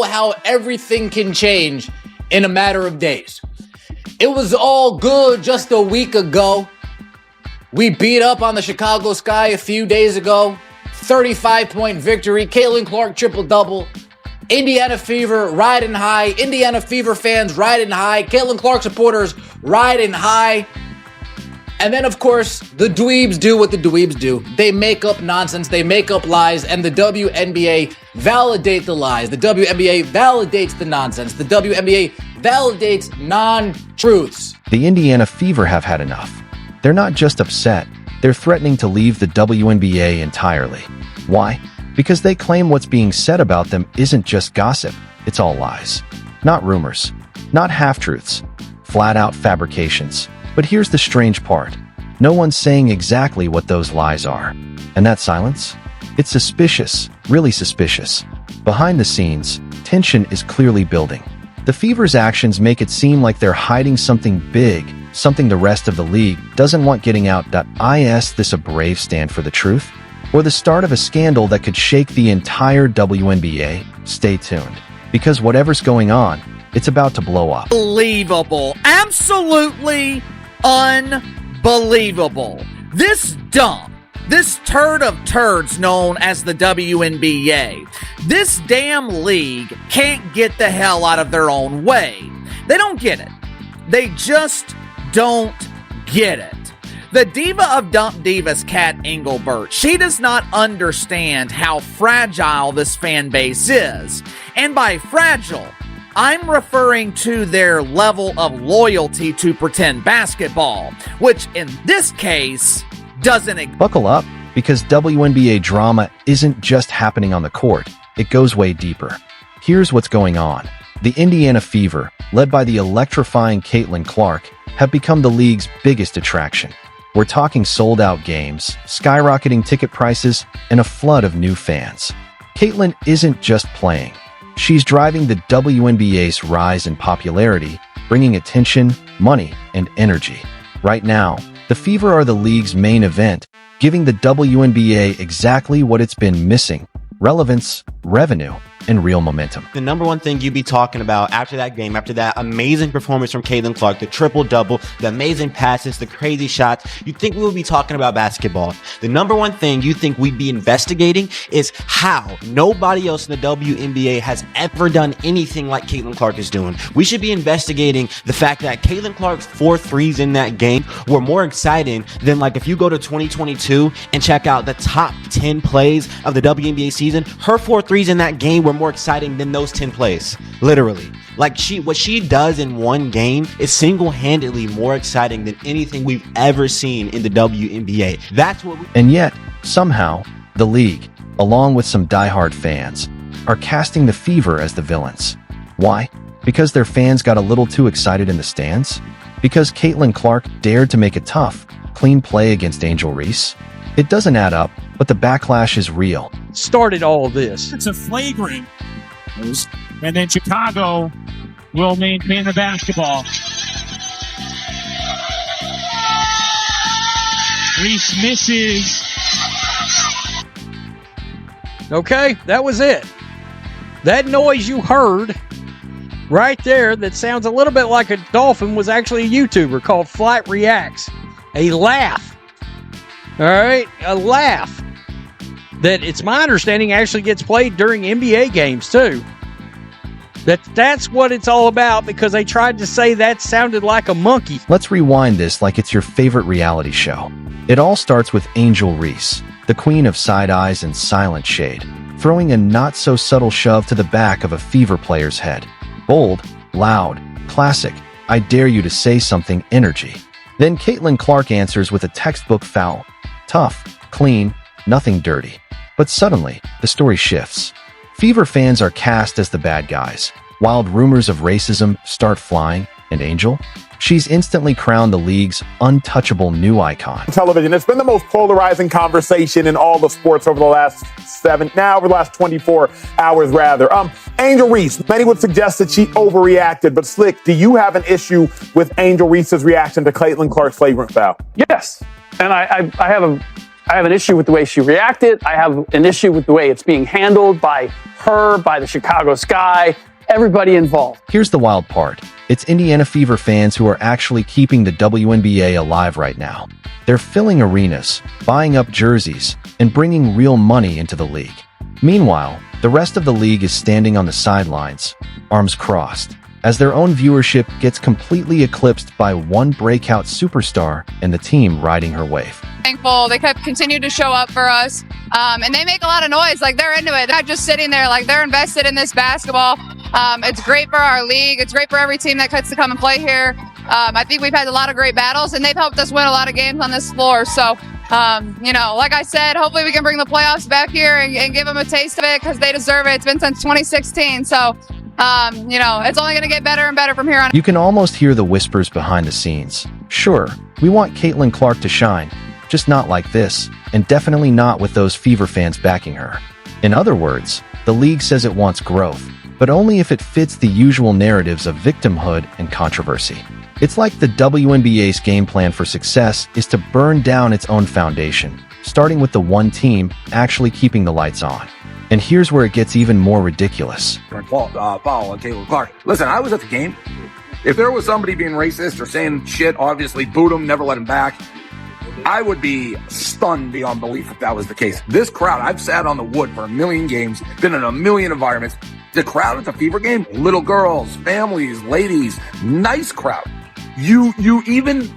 know how everything can change in a matter of days. It was all good just a week ago. We beat up on the Chicago Sky a few days ago. 35-point victory. Caitlin Clark triple-double. Indiana Fever riding high. Indiana Fever fans riding high. Caitlin Clark supporters riding high. And then, of course, the dweebs do what the dweebs do. They make up nonsense. They make up lies. And the WNBA validate the lies. The WNBA validates the nonsense. The WNBA validates non-truths. The Indiana Fever have had enough. They're not just upset. They're threatening to leave the WNBA entirely. Why? Because they claim what's being said about them isn't just gossip. It's all lies. Not rumors. Not half-truths. Flat-out fabrications. But here's the strange part. No one's saying exactly what those lies are. And that silence? It's suspicious, really suspicious. Behind the scenes, tension is clearly building. The Fever's actions make it seem like they're hiding something big, something the rest of the league doesn't want getting out. Is this a brave stand for the truth? Or the start of a scandal that could shake the entire WNBA? Stay tuned. Because whatever's going on, it's about to blow up. Unbelievable. Absolutely unbelievable. This dump, this turd of turds known as the WNBA, this damn league can't get the hell out of their own way. They don't get it. They just don't get it. The diva of dump divas, Kat Engelbert, she does not understand how fragile this fan base is. And by fragile, I'm referring to their level of loyalty to pretend basketball, which in this case doesn't exist. Buckle up, because WNBA drama isn't just happening on the court, it goes way deeper. Here's what's going on. The Indiana Fever, led by the electrifying Caitlin Clark, have become the league's biggest attraction. We're talking sold-out games, skyrocketing ticket prices, and a flood of new fans. Caitlin isn't just playing. She's driving the WNBA's rise in popularity, bringing attention, money, and energy. Right now, the Fever are the league's main event, giving the WNBA exactly what it's been missing: relevance, revenue, and real momentum. The number one thing you'd be talking about after that game, after that amazing performance from Caitlin Clark, the triple-double, the amazing passes, the crazy shots, you'd think we would be talking about basketball. The number one thing you think we'd be investigating is how nobody else in the WNBA has ever done anything like Caitlin Clark is doing. We should be investigating the fact that Caitlin Clark's 4 threes in that game were more exciting than, like, if you go to 2022 and check out the top 10 plays of the WNBA season, her 4 threes in that game were more exciting than those 10 plays. Literally. Like, what she does in one game is single-handedly more exciting than anything we've ever seen in the WNBA. That's what we... And yet, somehow, the league, along with some diehard fans, are casting the Fever as the villains. Why? Because their fans got a little too excited in the stands? Because Caitlin Clark dared to make a tough, clean play against Angel Reese? It doesn't add up, but the backlash is real. Started all of this. It's a flagrant. And then Chicago will maintain the basketball. Reese misses. Okay, that was it. That noise you heard right there that sounds a little bit like a dolphin was actually a YouTuber called Flight Reacts. A laugh. All right, a laugh that, it's my understanding, actually gets played during NBA games too. That's what it's all about, because they tried to say that sounded like a monkey. Let's rewind this like it's your favorite reality show. It all starts with Angel Reese, the queen of side eyes and silent shade, throwing a not-so-subtle shove to the back of a Fever player's head. Bold, loud, classic, I dare you to say something energy. Then Caitlin Clark answers with a textbook foul. Tough, clean, nothing dirty. But suddenly, the story shifts. Fever fans are cast as the bad guys. Wild rumors of racism start flying, and Angel? She's instantly crowned the league's untouchable new icon. Television, it's been the most polarizing conversation in all of sports over the last 24 hours rather. Angel Reese, many would suggest that she overreacted, but Slick, do you have an issue with Angel Reese's reaction to Caitlin Clark's flagrant foul? Yes, and I have an issue with the way she reacted. I have an issue with the way it's being handled by her, by the Chicago Sky, everybody involved. Here's the wild part. It's Indiana Fever fans who are actually keeping the WNBA alive right now. They're filling arenas, buying up jerseys, and bringing real money into the league. Meanwhile, the rest of the league is standing on the sidelines, arms crossed, as their own viewership gets completely eclipsed by one breakout superstar and the team riding her wave. Thankful they kept continuing to show up for us, and they make a lot of noise. Like, they're into it. They're not just sitting there. Like, they're invested in this basketball. It's great for our league. It's great for every team that gets to come and play here. I think we've had a lot of great battles, and they've helped us win a lot of games on this floor. So, like I said, hopefully we can bring the playoffs back here and give them a taste of it, because they deserve it. It's been since 2016. So, it's only going to get better and better from here on. You can almost hear the whispers behind the scenes. Sure, we want Caitlin Clark to shine, just not like this, and definitely not with those Fever fans backing her. In other words, the league says it wants growth, but only if it fits the usual narratives of victimhood and controversy. It's like the WNBA's game plan for success is to burn down its own foundation, starting with the one team actually keeping the lights on. And here's where it gets even more ridiculous. Foul on Caitlin Clark. Listen, I was at the game. If there was somebody being racist or saying shit, obviously boot him, never let him back. I would be stunned beyond belief if that was the case. This crowd, I've sat on the wood for a million games, been in a million environments. The crowd at the Fever game, little girls, families, ladies, nice crowd. You even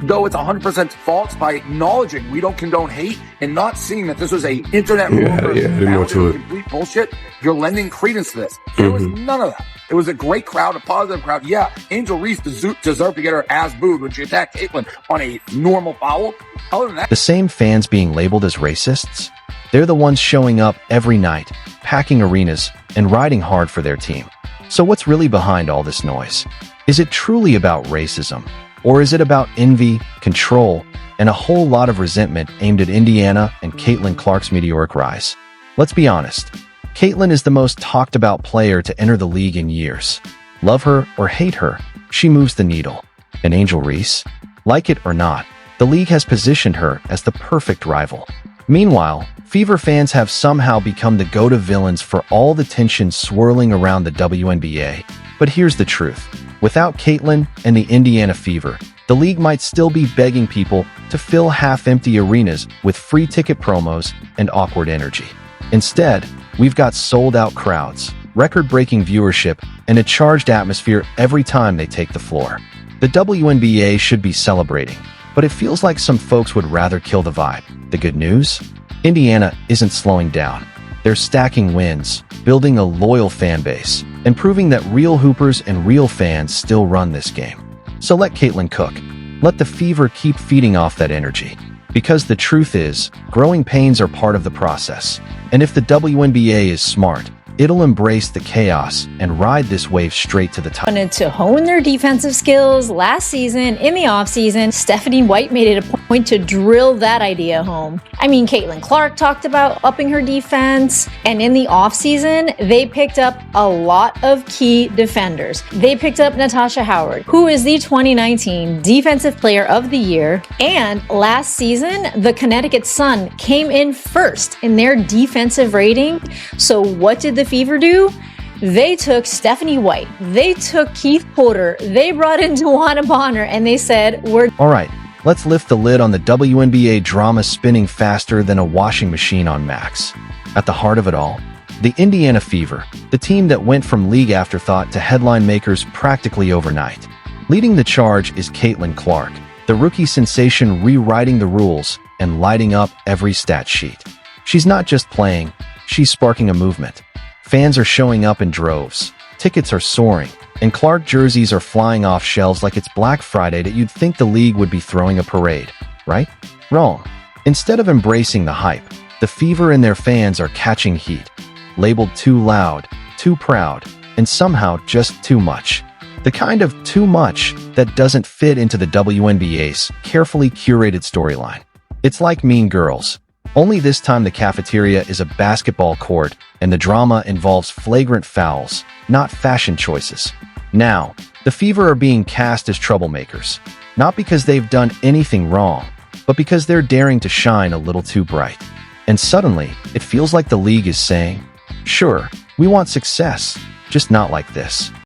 though it's 100% false, by acknowledging we don't condone hate and not seeing that this was a internet rumor, complete bullshit, you're lending credence to this. There was none of that. It was a great crowd, a positive crowd. Yeah, Angel Reese deserved to get her ass booed when she attacked Caitlin on a normal foul. Other than that, the same fans being labeled as racists, they're the ones showing up every night, packing arenas, and riding hard for their team. So what's really behind all this noise? Is it truly about racism? Or is it about envy, control, and a whole lot of resentment aimed at Indiana and Caitlin Clark's meteoric rise? Let's be honest. Caitlin is the most talked about player to enter the league in years. Love her or hate her, she moves the needle. And Angel Reese? Like it or not, the league has positioned her as the perfect rival. Meanwhile, Fever fans have somehow become the go-to villains for all the tension swirling around the WNBA. But here's the truth. Without Caitlin and the Indiana Fever, the league might still be begging people to fill half-empty arenas with free ticket promos and awkward energy. Instead, we've got sold-out crowds, record-breaking viewership, and a charged atmosphere every time they take the floor. The WNBA should be celebrating, but it feels like some folks would rather kill the vibe. The good news? Indiana isn't slowing down. They're stacking wins, building a loyal fan base, and proving that real hoopers and real fans still run this game. So let Caitlin cook. Let the Fever keep feeding off that energy. Because the truth is, growing pains are part of the process. And if the WNBA is smart, it'll embrace the chaos and ride this wave straight to the top. Wanted to hone their defensive skills last season. In the offseason, Stephanie White made it a point to drill that idea home. I mean, Caitlin Clark talked about upping her defense, and in the offseason, they picked up a lot of key defenders. They picked up Natasha Howard, who is the 2019 Defensive Player of the Year, and last season, the Connecticut Sun came in first in their defensive rating. So what did the Fever do? They took Stephanie White, they took Keith Porter, they brought in Tawana Bonner, and they said, all right, let's lift the lid on the WNBA drama spinning faster than a washing machine on max. At the heart of it all, the Indiana Fever, the team that went from league afterthought to headline makers practically overnight. Leading the charge is Caitlin Clark, the rookie sensation rewriting the rules and lighting up every stat sheet. She's not just playing, she's sparking a movement. Fans are showing up in droves, tickets are soaring, and Clark jerseys are flying off shelves like it's Black Friday that you'd think the league would be throwing a parade, right? Wrong. Instead of embracing the hype, the Fever and their fans are catching heat, labeled too loud, too proud, and somehow just too much. The kind of too much that doesn't fit into the WNBA's carefully curated storyline. It's like Mean Girls. Only this time the cafeteria is a basketball court and the drama involves flagrant fouls, not fashion choices. Now, the Fever are being cast as troublemakers, not because they've done anything wrong, but because they're daring to shine a little too bright. And suddenly, it feels like the league is saying, sure, We want success, just not like this.